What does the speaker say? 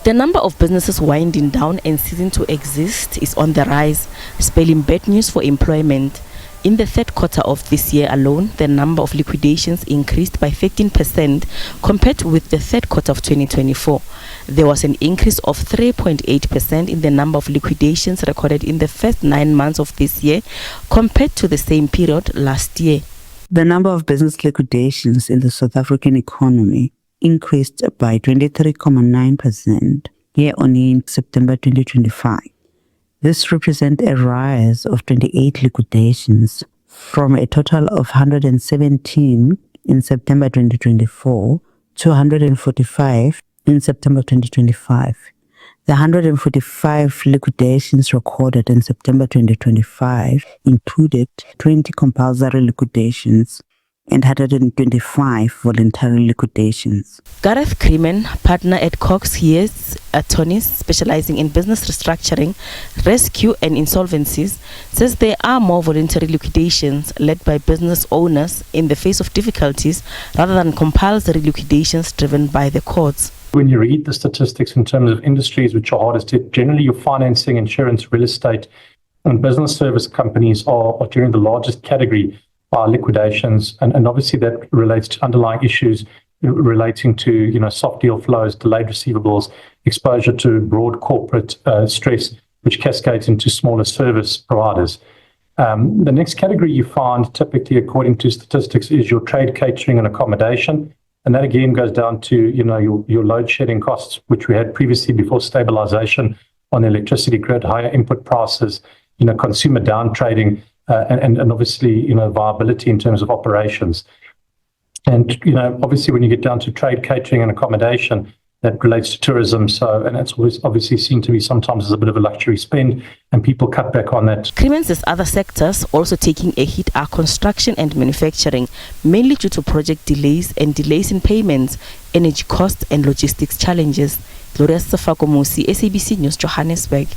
The number of businesses winding down and ceasing to exist is on the rise, spelling bad news for employment. In the third quarter of this year alone, the number of liquidations increased by 13% compared with the third quarter of 2024. There was an increase of 3.8% in the number of liquidations recorded in the first 9 months of this year compared to the same period last year. The number of business liquidations in the South African economy increased by 23.9% year-on-year in September 2025. This represents a rise of 28 liquidations from a total of 117 in September 2024 to 145 in September 2025. The 145 liquidations recorded in September 2025 included 20 compulsory liquidations and 125 voluntary liquidations. Gareth Creeman, partner at Cox Hears Attorneys specializing in business restructuring, rescue and insolvencies, says there are more voluntary liquidations led by business owners in the face of difficulties rather than compulsory liquidations driven by the courts. When you read the statistics in terms of industries which are hardest hit, generally your financing, insurance, real estate and business service companies are during the largest category by liquidations, and obviously that relates to underlying issues relating to soft deal flows, delayed receivables, exposure to broad corporate stress, which cascades into smaller service providers. The next category you find typically, according to statistics, is your trade, catering and accommodation, and that again goes down to your load shedding costs, which we had previously before stabilization on the electricity grid, higher input prices, consumer down trading. And obviously, viability in terms of operations. And, obviously, when you get down to trade, catering and accommodation, that relates to tourism. And that's always obviously seen to be sometimes as a bit of a luxury spend, and people cut back on that. Creeman says other sectors also taking a hit are construction and manufacturing, mainly due to project delays and delays in payments, energy costs and logistics challenges. Gloria Safakomusi, SABC News, Johannesburg.